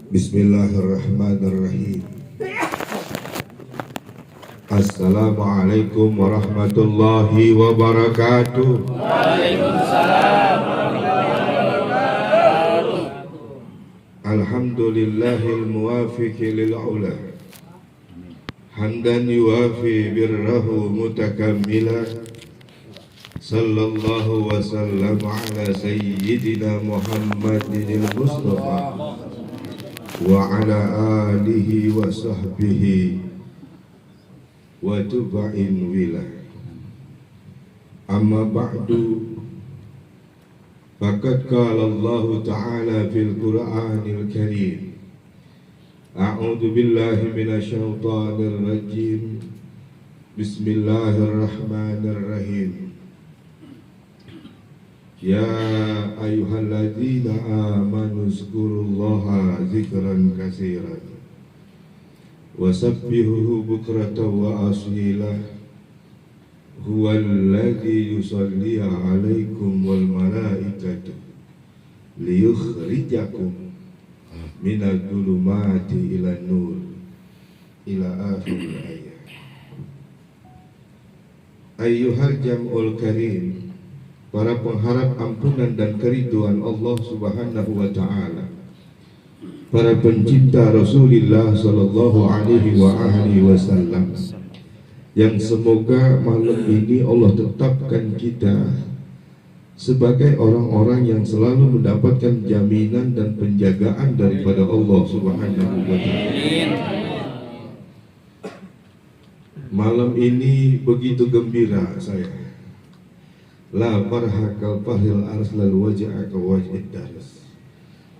Bismillahirrahmanirrahim. Assalamualaikum warahmatullahi wabarakatuh. Waalaikumsalam warahmatullahi wabarakatuh. Alhamdulillahil muwafiqi lil ula, hamdan yuwafi birrahu mutakammila. Sallallahu wa sallam ala sayyidina Muhammadin al-Mustafa wa ala alihi wa sahbihi wa tuba'in wilah. Amma ba'du, faqad qala Allah ta'ala fil Qur'anil Karim, a'udzu billahi minasy syaithanir rajim. Bismillahirrahmanirrahim. Ya ayyuhalladzina amanu zkurullaha zikran katsiran wasabbihuhu bukratan wa asila. Huwallazi yusalli 'alaikum wal malaikatu liyukhrijakum minadh dhulumati ilan nur ila akhir ayat. Ayyuhal jam'ul karim, para pengharap ampunan dan keriduan Allah Subhanahu wa ta'ala, para pencinta Rasulullah sallallahu alaihi wasallam, yang semoga malam ini Allah tetapkan kita sebagai orang-orang yang selalu mendapatkan jaminan dan penjagaan daripada Allah Subhanahu wa ta'ala. Malam ini begitu gembira saya. La farhakal farhil arslal waja'aka waj'id daras.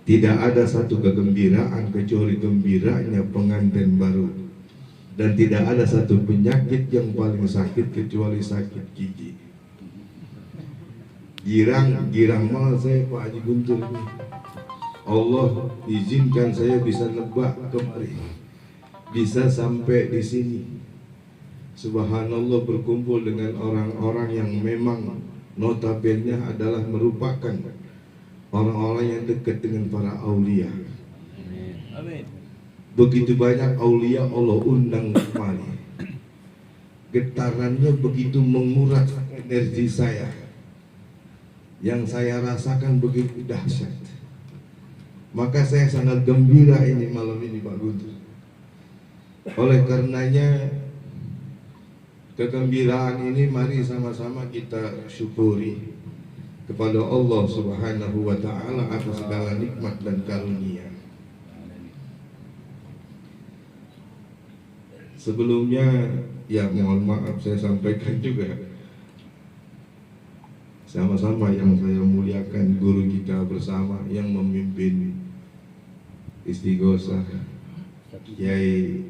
Tidak ada satu kegembiraan kecuali gembiranya pengantin baru, dan tidak ada satu penyakit yang paling sakit kecuali sakit gigi. Girang mal saya Pak Haji Guntur ini. Allah izinkan saya bisa nebak kemari, bisa sampai di sini. Subhanallah, berkumpul dengan orang-orang yang memang notabene adalah merupakan orang-orang yang dekat dengan para aulia. Amin. Begitu banyak aulia Allah undang kemari. Getarannya begitu menguras energi saya, yang saya rasakan begitu dahsyat. Maka saya sangat gembira ini malam ini Pak Guntur. Oleh karenanya, kegembiraan ini mari sama-sama kita syukuri kepada Allah Subhanahu wa ta'ala atas segala nikmat dan karunia. Sebelumnya ya mohon maaf saya sampaikan juga, sama-sama yang saya muliakan guru kita bersama yang memimpin Istighosah, Kiai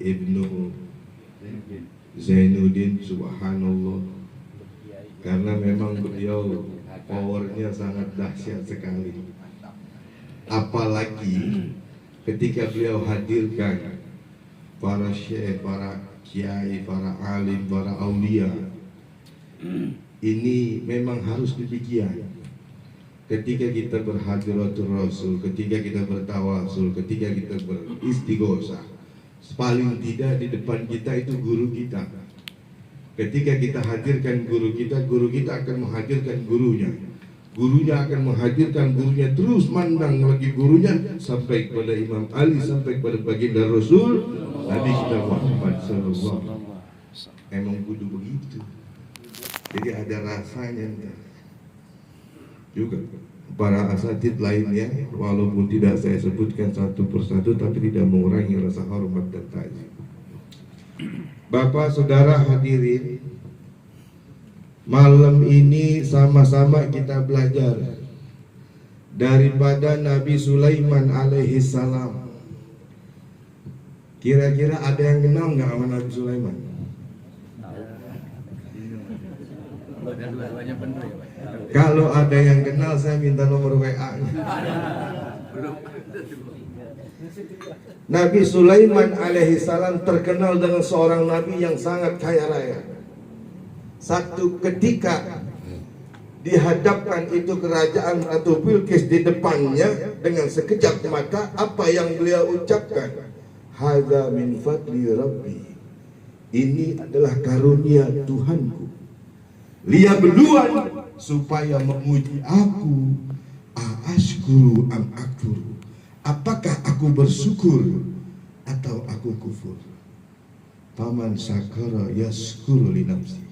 Ibnu Zainuddin, subhanallah, karena memang beliau powernya sangat dahsyat sekali. Apalagi ketika beliau hadirkan para syekh, para kiai, para alim, para aulia, ini memang harus demikian. Ketika kita berhadiratul Rasul, ketika kita bertawasul, ketika kita beristighosah, paling tidak di depan kita itu guru kita. Ketika kita hadirkan guru kita akan menghadirkan gurunya. Gurunya akan menghadirkan gurunya, terus mandang lagi gurunya sampai kepada Imam Ali, sampai kepada baginda Rasul Nabi kita Muhammad sallallahu alaihi wasallam. Emang kudu begitu. Jadi ada rasanya juga. Para asatid lainnya, walaupun tidak saya sebutkan satu persatu, tapi tidak mengurangi rasa hormat dan takzim. Bapak saudara hadirin, malam ini sama-sama kita belajar daripada Nabi Sulaiman alaihi salam. Kira-kira ada yang kenal nggak sama Nabi Sulaiman? Kalau ada yang kenal, saya minta nomor WA-nya. Nabi Sulaiman alaihi salam terkenal dengan seorang nabi yang sangat kaya raya. Satu ketika dihadapkan itu kerajaan atau Bilqis di depannya, dengan sekejap mata apa yang beliau ucapkan? Hadza min fadli rabbi. Ini adalah karunia Tuhanku. Liyabluwan, supaya menguji aku, aashkuru am akfuru. Apakah aku bersyukur atau aku kufur? Faman syakara yashkuru li nafsi.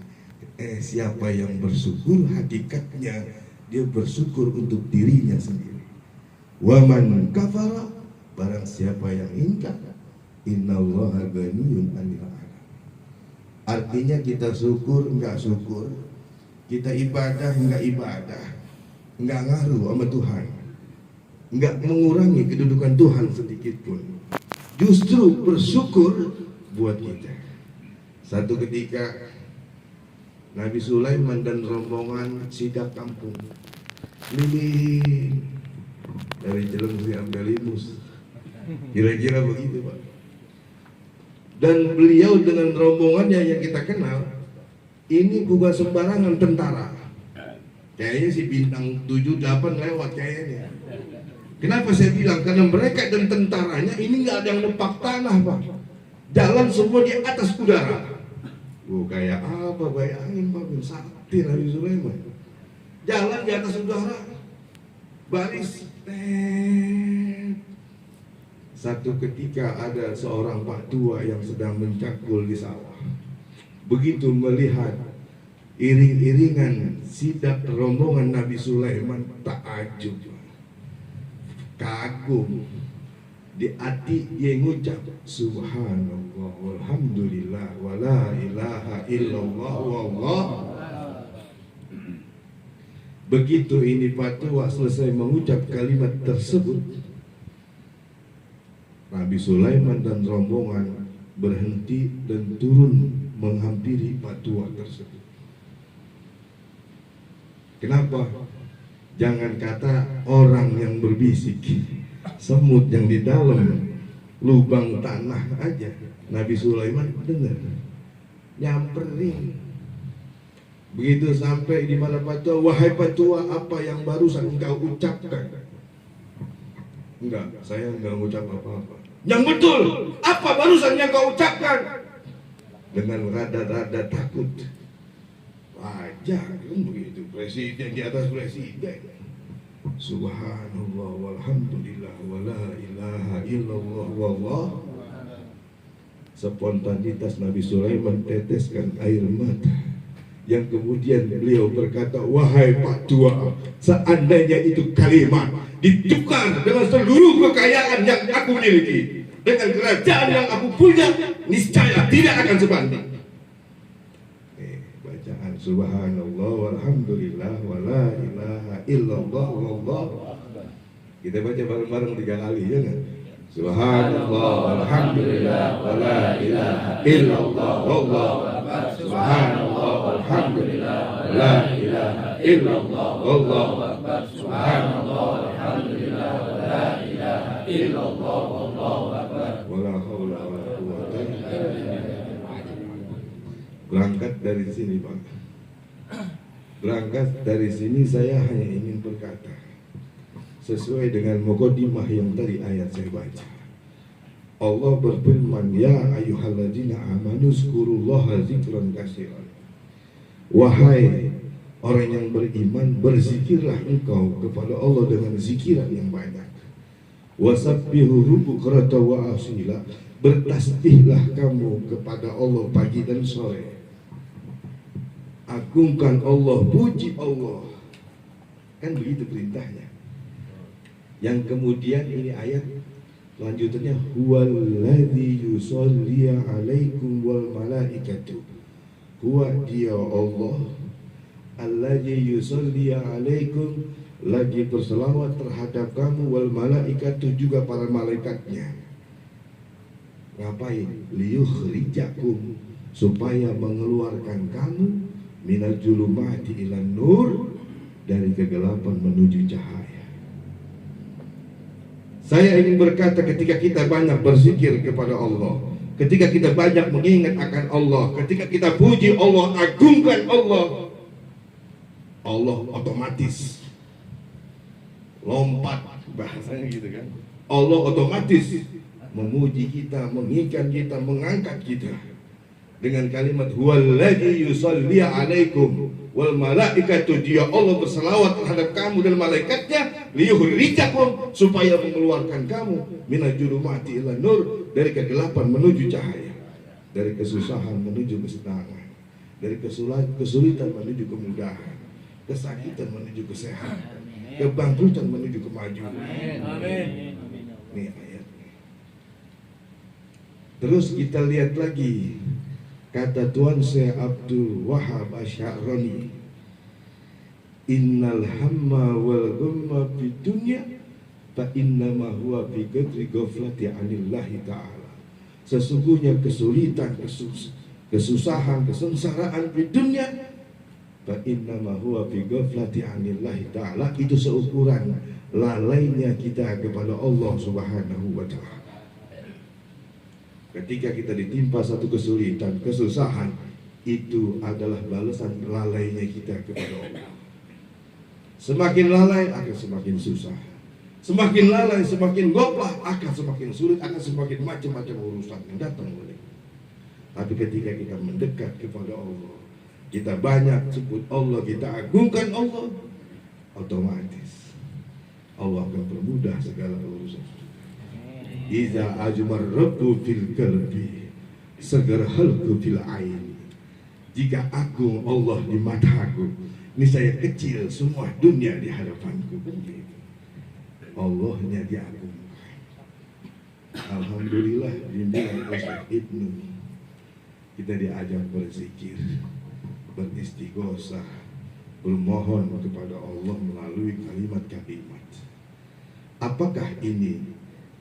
Siapa yang bersyukur, hakikatnya dia bersyukur untuk dirinya sendiri. Waman kafara, barang siapa yang ingkar, innallaha ghaniyun 'anil 'alamin. Artinya kita syukur enggak syukur, kita ibadah enggak ibadah, enggak ngaruh sama Tuhan, enggak mengurangi kedudukan Tuhan sedikit pun. Justru bersyukur buat kita. Satu ketika Nabi Sulaiman dan rombongan sidak kampung, keliling dari Cilengsi sampai Limus, kira-kira begitu Pak. Dan beliau dengan rombongannya yang kita kenal, ini bukan sembarangan tentara. Kayaknya si bintang 7-8 lewat kayaknya. Kenapa saya bilang? Karena mereka dan tentaranya ini nggak ada yang nepak tanah Pak. Jalan semua di atas udara. Kayak apa, bayangin Pak, sakti Nabi Sulaiman. Jalan di atas udara, baris. Satu ketika ada seorang pak tua yang sedang mencakul di sawah. Begitu melihat iring-iringan sidak rombongan Nabi Sulaiman, takjub, kagum. Di hati dia ngucap subhanallah walhamdulillah wala ilaha illallah wallah. Begitu ini Pak Tua selesai mengucap kalimat tersebut, Nabi Sulaiman dan rombongan berhenti dan turun menghampiri Pak Tua tersebut. Kenapa? Jangan kata orang yang berbisik, semut yang di dalam lubang tanah aja Nabi Sulaiman dengar, nyamperin. Begitu sampai di mana Pak Tua, wahai Pak Tua, apa yang barusan engkau ucapkan? Enggak, saya enggak mengucap apa-apa. Yang betul, apa barusan yang kau ucapkan? Dengan rada-rada takut. Wajar kan begitu, presiden di atas presiden. Subhanallah walhamdulillah wala ilaha illallah wallah. Spontanitas Nabi Sulaiman teteskan air mata, yang kemudian beliau berkata, wahai Pak Tua, seandainya itu kalimat ditukar dengan seluruh kekayaan yang aku miliki, dengan kerajaan yang aku punya, niscaya tidak akan sebanding. Bacaan subhanallah walhamdulillah wala ilaha illallah wallah. Kita baca bareng-bareng 3 kali, ya kan? Subhanallah walhamdulillah wala ilaha illallah wallah. Subhanallah walhamdulillah wala ilaha illallah wallah. Subhanallah walhamdulillah wala ilaha illallah wallahu akbar. Wala haula wala quwwata illa billah. Berangkat dari sini Pak. Berangkat dari sini saya hanya ingin berkata, sesuai dengan muqaddimah yang tadi ayat saya baca. Allah berfirman, ya ayyuhalladzina amanu zkurullaha dzikran katsiran. Wahai orang yang beriman, berzikirlah engkau kepada Allah dengan zikiran yang banyak. Wasabbihuhu bukratan wa asila. Bertasbihlah kamu kepada Allah pagi dan sore. Agungkan Allah, puji Allah. Kan begitu perintahnya. Yang kemudian ini ayat lanjutannya, huwallazi yusolli alaikum wal malaikatu. Huwa dia Allah allazi yusolli alaikum, lagi berselawat terhadap kamu, wal malaikatu, juga para malaikatnya. Ngapain? Liyukhrijakum, supaya mengeluarkan kamu minal julumati ilan nur, dari kegelapan menuju cahaya. Saya ingin berkata, ketika kita banyak berzikir kepada Allah, ketika kita banyak mengingat akan Allah, ketika kita puji Allah, agungkan Allah, Allah otomatis lompat, bahasanya gitu kan. Allah otomatis memuji kita, mengikat kita, mengangkat kita dengan kalimat huwallazi yusalli alaikum wal malaikatu, dia Allah berselawat terhadap kamu dan malaikatnya, liyukhrijakum, supaya mengeluarkan kamu minal julumati ila nur, dari kegelapan menuju cahaya, dari kesusahan menuju kesenangan, dari kesulitan menuju kemudahan, kesakitan menuju kesehatan, kebangkrutan menuju kemajuan. Amin. Ini ayatnya. Terus kita lihat lagi kata Tuan Syekh Abdul Wahab Asy'arani, innal hamma wal ghamma fid dunya fa innama huwa bi qadri ghaflati 'anillahi ta'ala. Sesungguhnya kesulitan, kesusahan, kesengsaraan di dunia, fa innama huwa bi ghaflati 'anillahi ta'ala, itu seukuran lalainya kita kepada Allah Subhanahu wa ta'ala. Ketika kita ditimpa satu kesulitan, kesusahan, itu adalah balasan lalainya kita kepada Allah. Semakin lalai akan semakin susah, semakin lalai semakin goplah akan semakin sulit, akan semakin macam-macam urusan yang datang oleh. Tapi ketika kita mendekat kepada Allah, kita banyak sebut Allah, kita agungkan Allah, otomatis Allah akan permudah segala urusan. Iza ajmar rabbu fil qalbi sagar halku fil aini. Jika agung Allah di mataku, ini saya kecil, semua dunia di hadapanku. Allahnya diagungkan. Alhamdulillah, bimbingan Ustaz Ibnu, kita diajak berzikir, beristighosah, bermohon kepada Allah melalui kalimat-kalimat. Apakah ini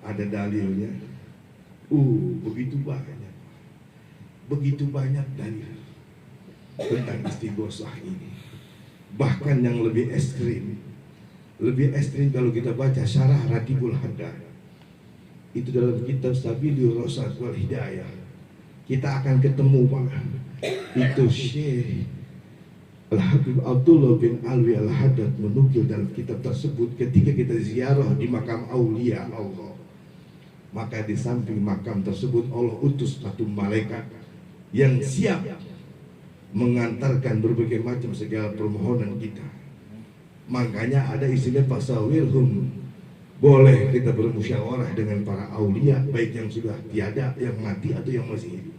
ada dalilnya? Begitu banyak dalil tentang istighosah ini. Bahkan yang lebih ekstrim kalau kita baca syarah Ratibul Haddad, itu dalam kitab Sabilur Rasyad wal Hidayah, kita akan ketemu Pak, itu Syekh Al-Habib Abdullah bin Alwi Al-Haddad menukil dalam kitab tersebut, ketika kita ziarah di makam aulia Allah, maka di samping makam tersebut Allah utus satu malaikat yang siap mengantarkan berbagai macam segala permohonan kita. Makanya ada istilah fasawirhum, boleh kita bermusyawarah dengan para aulia, baik yang sudah tiada, yang mati atau yang masih hidup.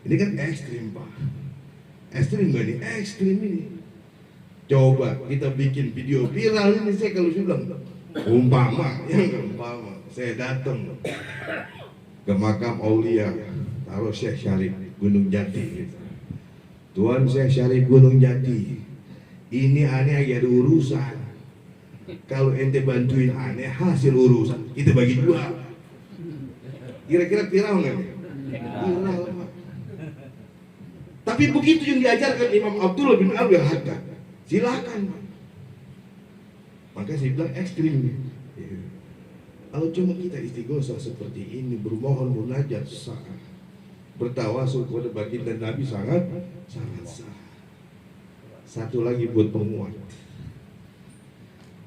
Ini kan ekstrim Pak. Ekstrim gak nih? Ekstrim ini. Coba kita bikin video viral ini, saya kalau bilang umpama saya datang ke makam aulia, taruh Syekh Syarif Gunung Jati, Tuan Syekh Syarif Gunung Jati, ini aneh lagi ada urusan. Kalau ente bantuin aneh hasil urusan, kita bagi dua. Kira-kira viral nggak? Viral. Tapi begitu yang diajarkan Imam Abdullah bin Alwi Al-Haddad, silakan. Maka saya bilang ekstrim. Kalau cuma kita istighosah seperti ini, bermohon munajat sah, bertawasul kepada baginda Nabi sangat sah. Satu lagi buat penguat,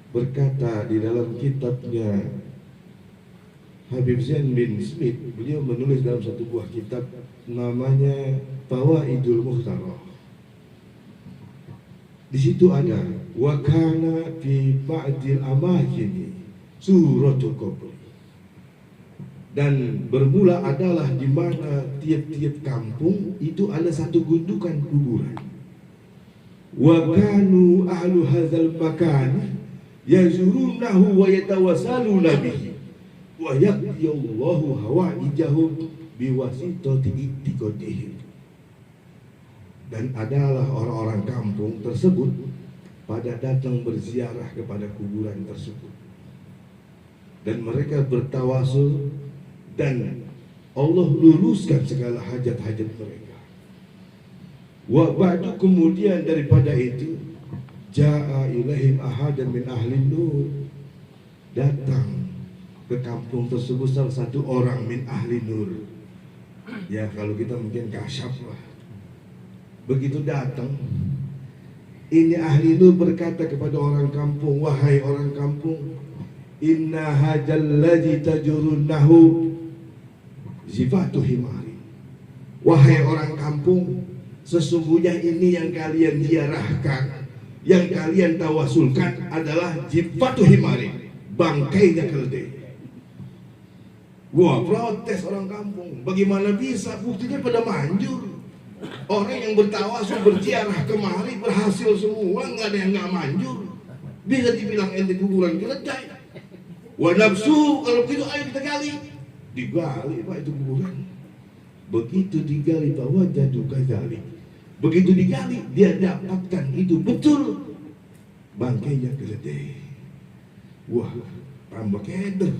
berkata di dalam kitabnya Habib Zain bin Smith, beliau menulis dalam satu buah kitab namanya Fawaidul Mukhtarah. Di situ ada wa kana fi ba'dil amakin suratul qabr, dan bermula adalah di mana tiap-tiap kampung itu ada satu gundukan kuburan. Wa kanu ahlu hadzal makan yazurunahu wa yatawassaluna bihi wa yaqdiyallahu hawaijahum biwasitati ittiqadihim. Dan adalah orang-orang kampung tersebut pada datang berziarah kepada kuburan tersebut, dan mereka bertawasul, dan Allah luruskan segala hajat-hajat mereka. Wa ba'du, kemudian daripada itu, ja'a ilaihim ahadan min ahli nur, datang ke kampung tersebut salah satu orang min ahli nur. Ya kalau kita mungkin kasyaf lah. Begitu datang, Ini ahli Nuh berkata kepada orang kampung, wahai orang kampung, inna hajal ladzi tajurunnahu zifatu himari. Wahai orang kampung, sesungguhnya ini yang kalian ziarahkan, yang kalian tawasulkan adalah zifatu himari, bangkainya keledai. Gua protes orang kampung, bagaimana bisa, buktinya pada manjur. Orang yang bertawasul berziarah kemari berhasil semua, nggak ada yang nggak manjur. Bisa dibilang ente kuburan keledai. Wa nafsu, kalau begitu ayo kita gali. Digali Pak itu kuburan. Begitu digali bahwa jadu kadzalik. Begitu digali dia dapatkan itu betul bangkainya keledai. Wah, tambah keder.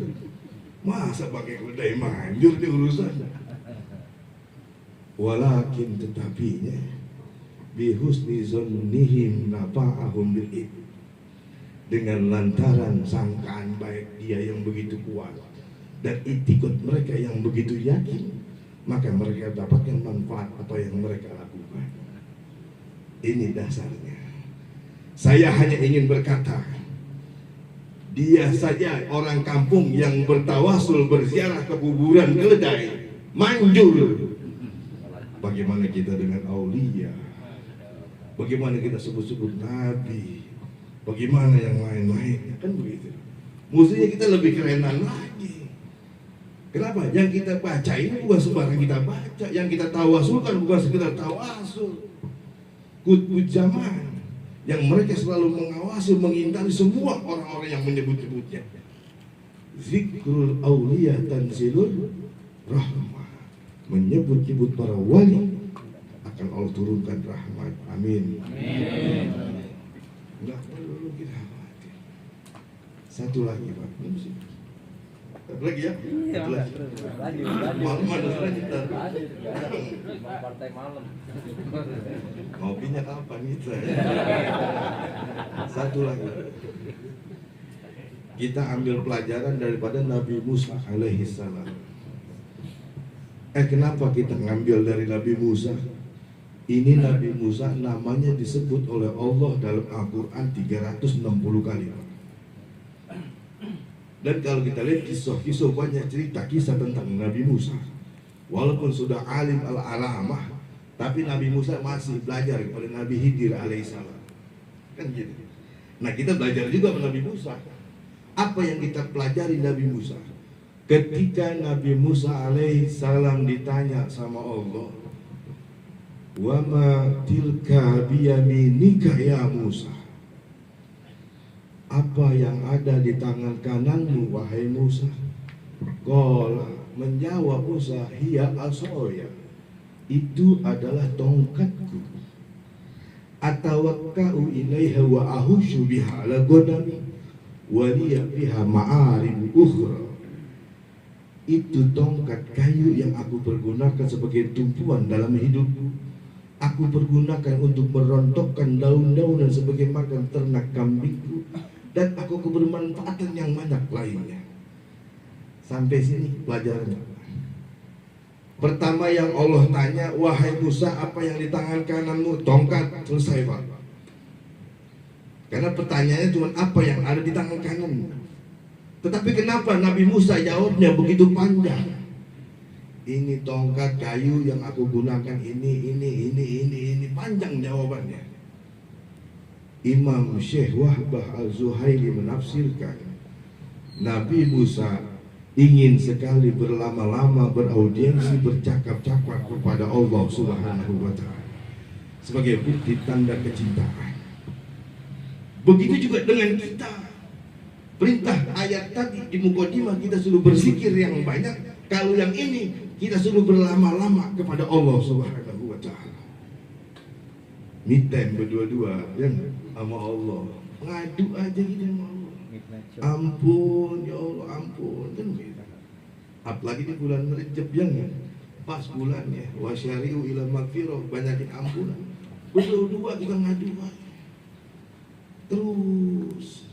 Masa pakai keledai manjur di urusan. Walakin tetapinya bihusni zonnihim nafa'ahum bil, dengan lantaran sangkaan baik dia yang begitu kuat dan itikad mereka yang begitu yakin, maka mereka dapatkan manfaat apa yang mereka lakukan. Ini dasarnya. Saya hanya ingin berkata, dia saja orang kampung yang bertawasul berziarah ke kuburan keledai manjur. Bagaimana kita dengan aulia? Bagaimana kita sebut-sebut nabi? Bagaimana yang lain-lainnya? Kan begitu. Mestinya kita lebih kerenan lagi. Kenapa? Yang kita baca ini bukan sembarang kita baca. Yang kita tawasulkan bukan sekedar tawasul. Kutub zaman yang mereka selalu mengawasi, mengintari semua orang-orang yang menyebut-nyebutnya. Zikrul aulia tanzilul rahmah. Menyebut-nyebut para wali akan Allah turunkan rahmat. Amin. Amin. Enggak perlu kita khawatir. Satu lagi Pak. Satu lagi ya. Satu lagi. Malam ada selanjutnya. Partai malam. Ngopinya kapan itu? Satu lagi. Kita ambil pelajaran daripada Nabi Musa alaihi salam. Kenapa kita ngambil dari Nabi Musa? Ini Nabi Musa namanya disebut oleh Allah dalam Al-Quran 360 kali. Dan kalau kita lihat kisah-kisah, banyak cerita kisah tentang Nabi Musa. Walaupun sudah alim al-alamah, tapi Nabi Musa masih belajar kepada Nabi Khidir alaihissalam. Kan gitu. Nah, kita belajar juga kepada Nabi Musa. Apa yang kita pelajari Nabi Musa? Ketika Nabi Musa alaihissalam ditanya sama Allah, wa ma tilka biyaminika ya Musa, apa yang ada di tangan kananmu wahai Musa? Qala, menjawab Musa, hiya asoya, itu adalah tongkatku. Atawakka'u ilaiha wa ahushu biha ala ghanami wa liya biha ma'arib ukhra. Itu tongkat kayu yang aku pergunakan sebagai tumpuan dalam hidupku. Aku pergunakan untuk merontokkan daun-daunan sebagai makan ternak kambingku, dan aku kebermanfaatan yang banyak lainnya. Sampai sini pelajarannya. Pertama yang Allah tanya, wahai Musa, apa yang di tangan kananmu? Tongkat. Selesai Pak. Karena pertanyaannya cuma apa yang ada di tangan kananmu. Tetapi kenapa Nabi Musa jawabnya begitu panjang? Ini tongkat kayu yang aku gunakan, ini panjang jawabannya. Imam Syekh Wahbah Al-Zuhaili menafsirkan, Nabi Musa ingin sekali berlama-lama beraudiensi, bercakap-cakap kepada Allah Subhanahu wa Ta'ala sebagai bukti tanda kecintaan. Begitu juga dengan kita. Perintah ayat tadi di mukadimah kita suruh berzikir yang banyak. Kalau yang ini kita suruh berlama-lama kepada Allah Subhanahu wa Ta'ala. Me time berdua-dua ya, sama Allah. Ngadu aja gitu sama Allah. Ampun ya Allah, ampun kan gitu. Apalagi di bulan Rajab yang pas bulannya wasyari'u ila magfirah, banyakin ampunan. Berdua-dua kita ngadu aja. Terus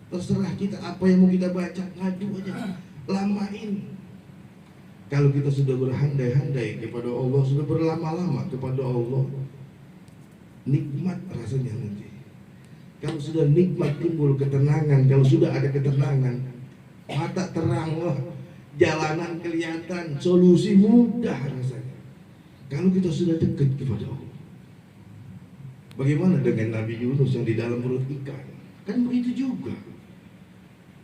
terserah kita apa yang mau kita baca, ngadu aja, lamain. Kalau kita sudah berhandai-handai kepada Allah, sudah berlama-lama kepada Allah, nikmat rasanya nanti. Kalau sudah nikmat timbul ketenangan, kalau sudah ada ketenangan, mata terang, wah, jalanan kelihatan, solusi mudah rasanya. Kalau kita sudah dekat kepada Allah. Bagaimana dengan Nabi Yunus yang di dalam perut ikan? Kan begitu juga.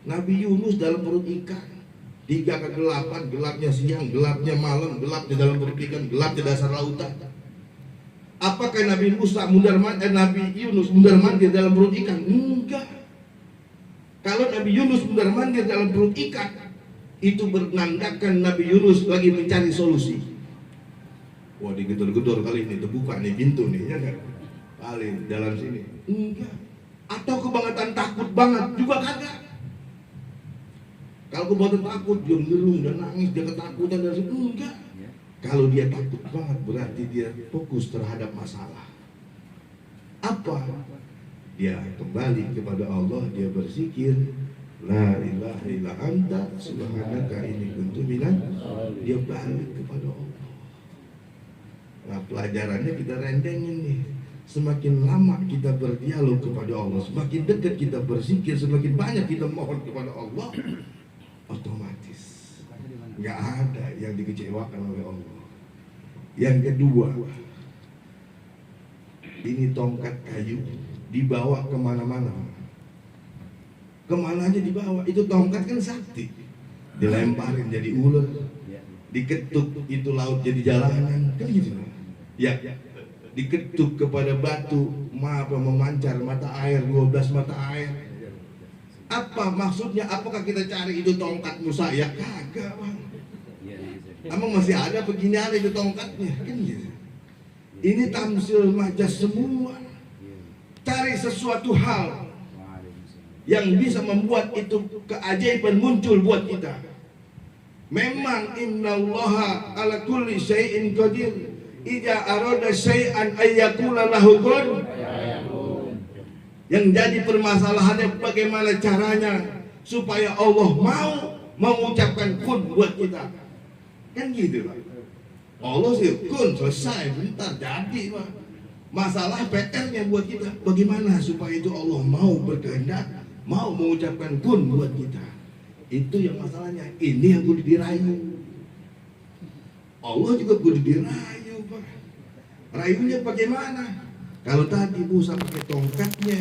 Nabi Yunus dalam perut ikan, 3 kegelapan, gelapnya siang, gelapnya malam, gelapnya dalam perut ikan, gelapnya dasar lautan. Apakah Nabi Yunus mundar mandir dalam perut ikan? Enggak. Kalau Nabi Yunus mundar mandir dalam perut ikan, itu menandakan Nabi Yunus lagi mencari solusi. Wah, digedor-gedor kali ini, terbuka nih pintu nih, ya kan? Kali dalam sini. Enggak. Atau kebangetan takut banget juga kagak. Kalau kebangetan takut, dia ngerung dan nangis, dia ketakutan dan enggak. Kalau dia takut banget berarti dia fokus terhadap masalah. Apa? Dia kembali kepada Allah, dia berzikir, la ilaha illa anta subhanaka inni kuntu minaz. Dia balik kepada Allah. Nah, pelajarannya kita rendengin nih. Semakin lama kita berdialog kepada Allah, semakin dekat kita berzikir, semakin banyak kita mohon kepada Allah, otomatis nggak ada yang dikecewakan oleh Allah. Yang kedua, ini tongkat kayu dibawa kemana-mana, kemana aja dibawa. Itu tongkat kan sakti, dilemparin jadi ular, diketuk itu laut jadi jalanan, kan gitu ya. Diketuk kepada batu, memancar mata air, 12 mata air. Apa maksudnya? Apakah kita cari itu tongkat Musa? Ya kagak, Bang. Emang masih ada begini ada itu tongkatnya, kan gitu. Ini tamsil majas semua. Cari sesuatu hal yang bisa membuat itu keajaiban muncul buat kita. Memang innallaha ala kulli syai'in qadir. Ija arada syai'an ayyakula lahu kun. Yang jadi permasalahannya bagaimana caranya supaya Allah mau mengucapkan kun buat kita. Kan gitu Pak. Allah sih kun selesai bentar jadi Pak. Masalah PR-nya buat kita bagaimana supaya itu Allah mau berkehendak, mau mengucapkan kun buat kita. Itu yang masalahnya. Ini yang kudu dirayu. Allah juga kudu dirayu. Rayunya bagaimana? Kalau tadi Musa pakai tongkatnya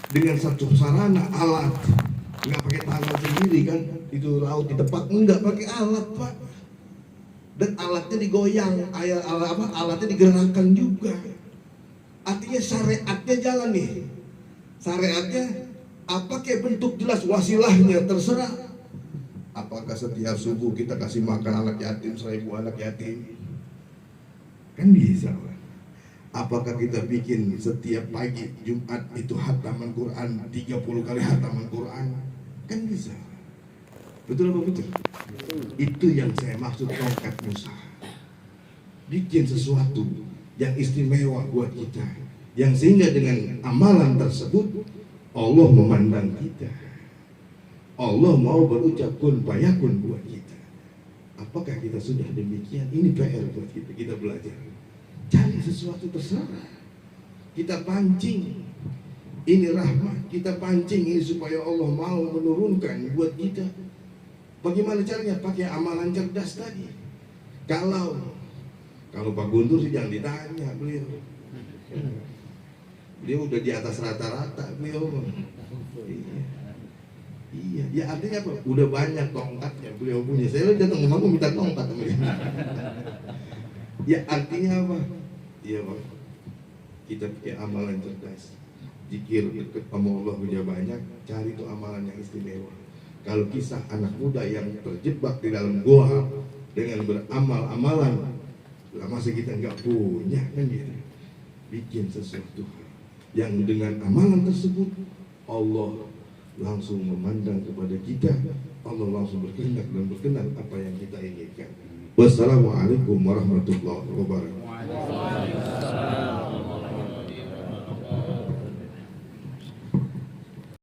dengan satu sarana alat, nggak pakai tangan sendiri kan? Itu laut ditepak, enggak pakai alat Pak. Dan alatnya digoyang, alatnya digerakkan juga. Artinya syariatnya jalan nih. Syariatnya apa kayak bentuk jelas, wasilahnya terserah. Apakah setiap subuh kita kasih makan anak yatim 1000 anak yatim? Kan bisa Pak. Apakah kita bikin setiap pagi Jumat itu hataman Quran 30 kali hataman Quran? Kan bisa. Betul apa betul? Itu yang saya maksud tongkat Musa. Bikin sesuatu yang istimewa buat kita, yang sehingga dengan amalan tersebut Allah memandang kita. Allah mau berucap kun fayakun buat kita. Apakah kita sudah demikian? Ini PR buat kita. Kita belajar. Cari sesuatu terserah. Kita pancing. Ini rahmat. Kita pancing ini supaya Allah mau menurunkan buat kita. Bagaimana caranya? Pakai amalan cerdas tadi. Kalau Pak Guntur sih jangan ditanya beliau. Beliau udah di atas rata-rata beliau. Iya, ya artinya apa? Udah banyak tongkatnya beliau punya. Saya datang ke rumah minta tongkat sama dia. Ya artinya apa? Iya Pak. Kita pakai amalan cerdas. Zikir dekat sama Allah udah banyak. Cari tuh amalan yang istimewa. Kalau kisah anak muda yang terjebak di dalam goa dengan beramal amalan, lah masa kita nggak punya kan gitu. Bikin sesuatu yang dengan amalan tersebut Allah langsung memandang kepada kita. Allah langsung berkehendak dan berkenan apa yang kita inginkan. Wassalamualaikum warahmatullahi wabarakatuh.